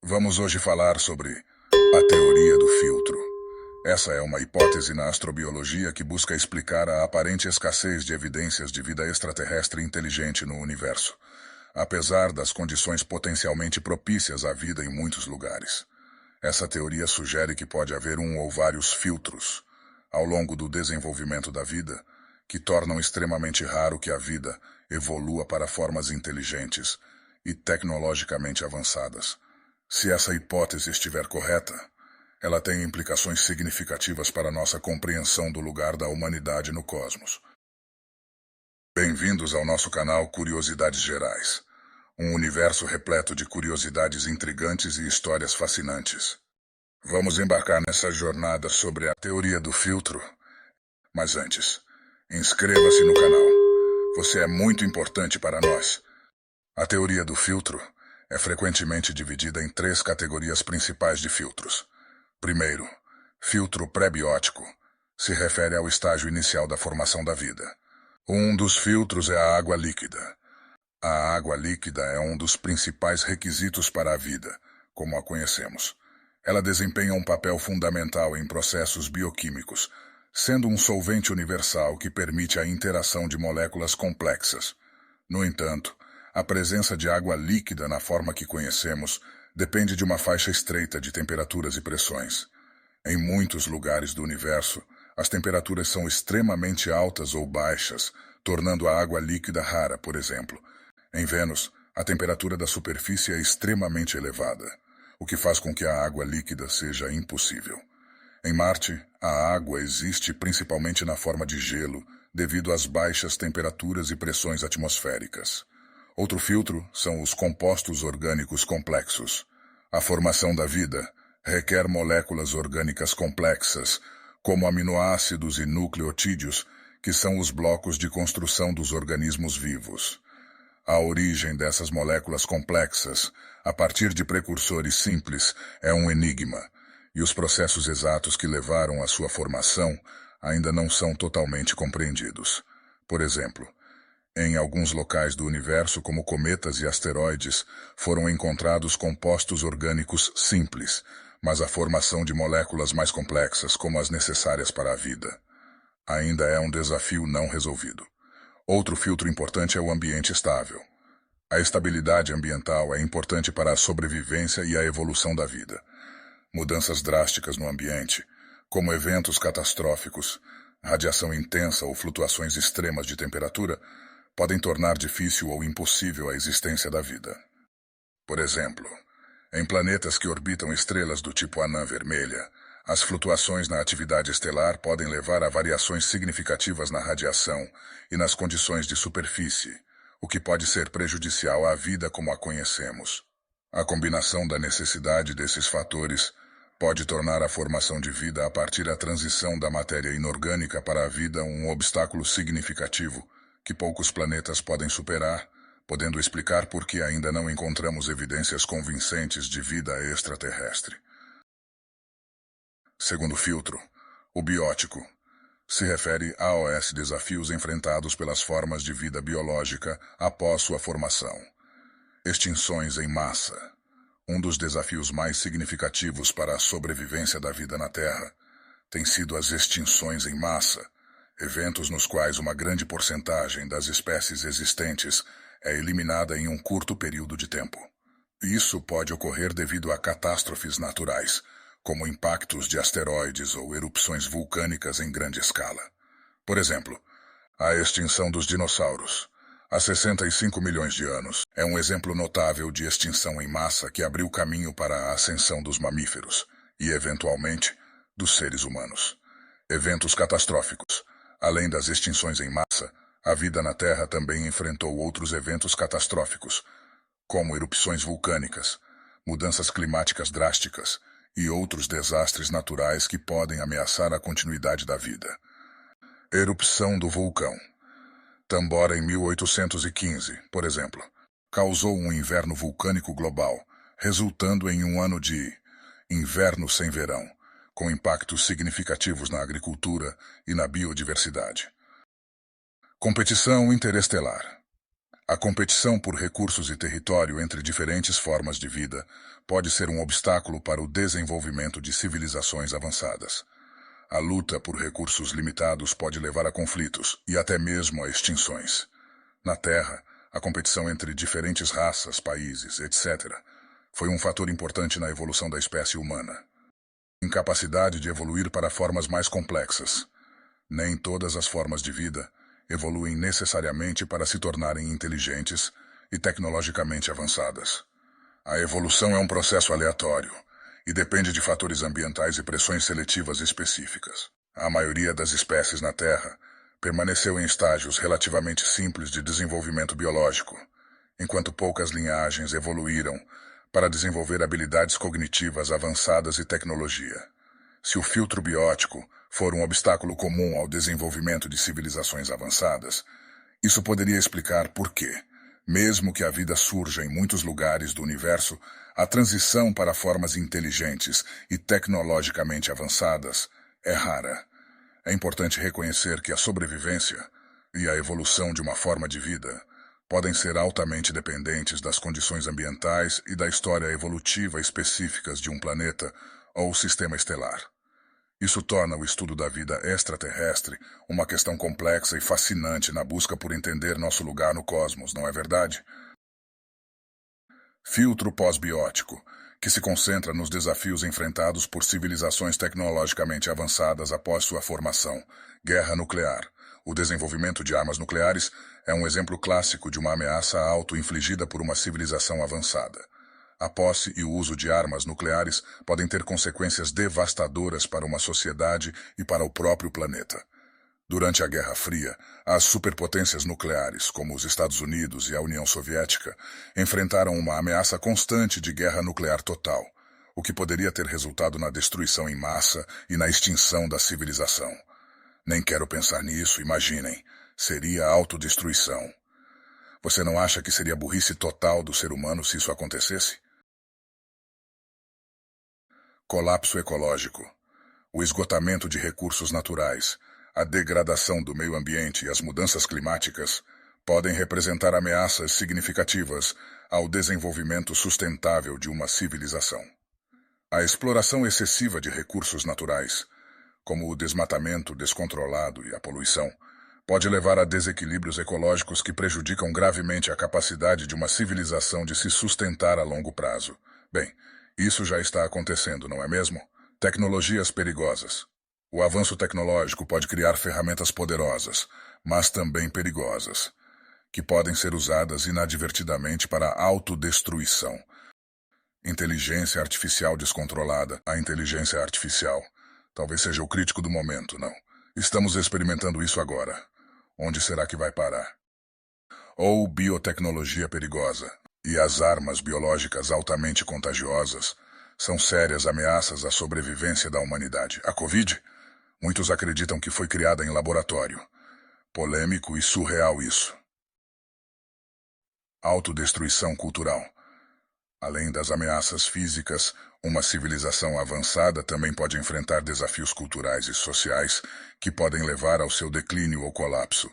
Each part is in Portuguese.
Vamos hoje falar sobre a teoria do filtro. Essa é uma hipótese na astrobiologia que busca explicar a aparente escassez de evidências de vida extraterrestre inteligente no universo, apesar das condições potencialmente propícias à vida em muitos lugares. Essa teoria sugere que pode haver um ou vários filtros, ao longo do desenvolvimento da vida, que tornam extremamente raro que a vida evolua para formas inteligentes e tecnologicamente avançadas. Se essa hipótese estiver correta, ela tem implicações significativas para nossa compreensão do lugar da humanidade no cosmos. Bem-vindos ao nosso canal Curiosidades Gerais, um universo repleto de curiosidades intrigantes e histórias fascinantes. Vamos embarcar nessa jornada sobre a teoria do filtro, mas antes, inscreva-se no canal. Você é muito importante para nós. A teoria do filtro é frequentemente dividida em três categorias principais de filtros. Primeiro, filtro pré-biótico, se refere ao estágio inicial da formação da vida. Um dos filtros é a água líquida. A água líquida é um dos principais requisitos para a vida, como a conhecemos. Ela desempenha um papel fundamental em processos bioquímicos, sendo um solvente universal que permite a interação de moléculas complexas. No entanto, a presença de água líquida na forma que conhecemos depende de uma faixa estreita de temperaturas e pressões. Em muitos lugares do universo, as temperaturas são extremamente altas ou baixas, tornando a água líquida rara, por exemplo. Em Vênus, a temperatura da superfície é extremamente elevada, o que faz com que a água líquida seja impossível. Em Marte, a água existe principalmente na forma de gelo, devido às baixas temperaturas e pressões atmosféricas. Outro filtro são os compostos orgânicos complexos. A formação da vida requer moléculas orgânicas complexas, como aminoácidos e nucleotídeos, que são os blocos de construção dos organismos vivos. A origem dessas moléculas complexas, a partir de precursores simples, é um enigma, e os processos exatos que levaram à sua formação ainda não são totalmente compreendidos. Por exemplo, em alguns locais do universo, como cometas e asteroides, foram encontrados compostos orgânicos simples, mas a formação de moléculas mais complexas, como as necessárias para a vida, ainda é um desafio não resolvido. Outro filtro importante é o ambiente estável. A estabilidade ambiental é importante para a sobrevivência e a evolução da vida. Mudanças drásticas no ambiente, como eventos catastróficos, radiação intensa ou flutuações extremas de temperatura, podem tornar difícil ou impossível a existência da vida. Por exemplo, em planetas que orbitam estrelas do tipo anã vermelha, as flutuações na atividade estelar podem levar a variações significativas na radiação e nas condições de superfície, o que pode ser prejudicial à vida como a conhecemos. A combinação da necessidade desses fatores pode tornar a formação de vida a partir da transição da matéria inorgânica para a vida um obstáculo significativo que poucos planetas podem superar, podendo explicar por que ainda não encontramos evidências convincentes de vida extraterrestre. Segundo filtro, o biótico, se refere aos desafios enfrentados pelas formas de vida biológica após sua formação. Extinções em massa. Um dos desafios mais significativos para a sobrevivência da vida na Terra tem sido as extinções em massa, eventos nos quais uma grande porcentagem das espécies existentes é eliminada em um curto período de tempo. Isso pode ocorrer devido a catástrofes naturais, como impactos de asteroides ou erupções vulcânicas em grande escala. Por exemplo, a extinção dos dinossauros, há 65 milhões de anos, é um exemplo notável de extinção em massa que abriu caminho para a ascensão dos mamíferos e, eventualmente, dos seres humanos. Eventos catastróficos. Além das extinções em massa, a vida na Terra também enfrentou outros eventos catastróficos, como erupções vulcânicas, mudanças climáticas drásticas e outros desastres naturais que podem ameaçar a continuidade da vida. Erupção do vulcão Tambora em 1815, por exemplo, causou um inverno vulcânico global, resultando em um ano de inverno sem verão, com impactos significativos na agricultura e na biodiversidade. Competição interestelar. A competição por recursos e território entre diferentes formas de vida pode ser um obstáculo para o desenvolvimento de civilizações avançadas. A luta por recursos limitados pode levar a conflitos e até mesmo a extinções. Na Terra, a competição entre diferentes raças, países, etc., foi um fator importante na evolução da espécie humana. Incapacidade de evoluir para formas mais complexas. Nem todas as formas de vida evoluem necessariamente para se tornarem inteligentes e tecnologicamente avançadas. A evolução é um processo aleatório e depende de fatores ambientais e pressões seletivas específicas. A maioria das espécies na Terra permaneceu em estágios relativamente simples de desenvolvimento biológico, enquanto poucas linhagens evoluíram para desenvolver habilidades cognitivas avançadas e tecnologia. Se o filtro biótico for um obstáculo comum ao desenvolvimento de civilizações avançadas, isso poderia explicar por que, mesmo que a vida surja em muitos lugares do universo, a transição para formas inteligentes e tecnologicamente avançadas é rara. É importante reconhecer que a sobrevivência e a evolução de uma forma de vida podem ser altamente dependentes das condições ambientais e da história evolutiva específicas de um planeta ou sistema estelar. Isso torna o estudo da vida extraterrestre uma questão complexa e fascinante na busca por entender nosso lugar no cosmos, não é verdade? Filtro pós-biótico, que se concentra nos desafios enfrentados por civilizações tecnologicamente avançadas após sua formação. Guerra nuclear. O desenvolvimento de armas nucleares é um exemplo clássico de uma ameaça auto-infligida por uma civilização avançada. A posse e o uso de armas nucleares podem ter consequências devastadoras para uma sociedade e para o próprio planeta. Durante a Guerra Fria, as superpotências nucleares, como os Estados Unidos e a União Soviética, enfrentaram uma ameaça constante de guerra nuclear total, o que poderia ter resultado na destruição em massa e na extinção da civilização. Nem quero pensar nisso, imaginem. Seria autodestruição. Você não acha que seria burrice total do ser humano se isso acontecesse? Colapso ecológico. O esgotamento de recursos naturais, a degradação do meio ambiente e as mudanças climáticas podem representar ameaças significativas ao desenvolvimento sustentável de uma civilização. A exploração excessiva de recursos naturais, como o desmatamento descontrolado e a poluição, pode levar a desequilíbrios ecológicos que prejudicam gravemente a capacidade de uma civilização de se sustentar a longo prazo. Bem, isso já está acontecendo, não é mesmo? Tecnologias perigosas. O avanço tecnológico pode criar ferramentas poderosas, mas também perigosas, que podem ser usadas inadvertidamente para a autodestruição. Inteligência artificial descontrolada. A inteligência artificial talvez seja o crítico do momento, não? Estamos experimentando isso agora. Onde será que vai parar? Ou biotecnologia perigosa. E as armas biológicas altamente contagiosas são sérias ameaças à sobrevivência da humanidade. A Covid? Muitos acreditam que foi criada em laboratório. Polêmico e surreal isso. Autodestruição cultural. Além das ameaças físicas, uma civilização avançada também pode enfrentar desafios culturais e sociais que podem levar ao seu declínio ou colapso.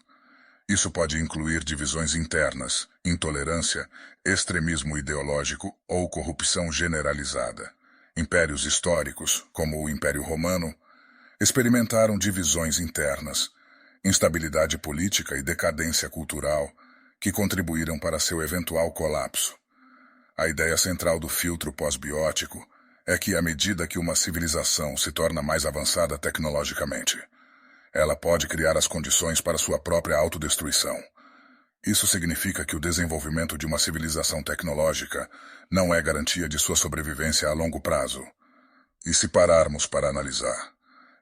Isso pode incluir divisões internas, intolerância, extremismo ideológico ou corrupção generalizada. Impérios históricos, como o Império Romano, experimentaram divisões internas, instabilidade política e decadência cultural que contribuíram para seu eventual colapso. A ideia central do filtro pós-biótico é que, à medida que uma civilização se torna mais avançada tecnologicamente, ela pode criar as condições para sua própria autodestruição. Isso significa que o desenvolvimento de uma civilização tecnológica não é garantia de sua sobrevivência a longo prazo. E se pararmos para analisar,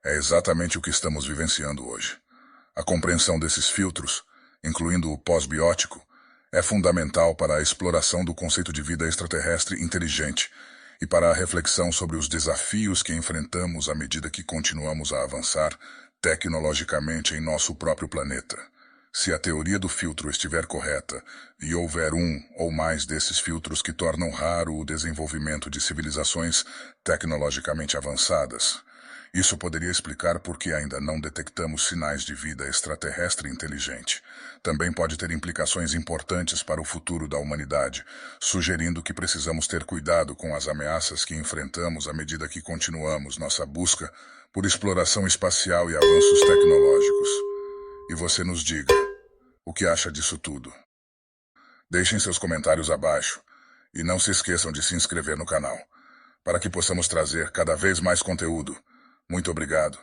é exatamente o que estamos vivenciando hoje. A compreensão desses filtros, incluindo o pós-biótico, é fundamental para a exploração do conceito de vida extraterrestre inteligente e para a reflexão sobre os desafios que enfrentamos à medida que continuamos a avançar tecnologicamente em nosso próprio planeta. Se a teoria do filtro estiver correta e houver um ou mais desses filtros que tornam raro o desenvolvimento de civilizações tecnologicamente avançadas, Isso poderia explicar por que ainda não detectamos sinais de vida extraterrestre inteligente. Também pode ter implicações importantes para o futuro da humanidade, sugerindo que precisamos ter cuidado com as ameaças que enfrentamos à medida que continuamos nossa busca por exploração espacial e avanços tecnológicos. E você nos diga, o que acha disso tudo? Deixem seus comentários abaixo e não se esqueçam de se inscrever no canal, para que possamos trazer cada vez mais conteúdo. Muito obrigado.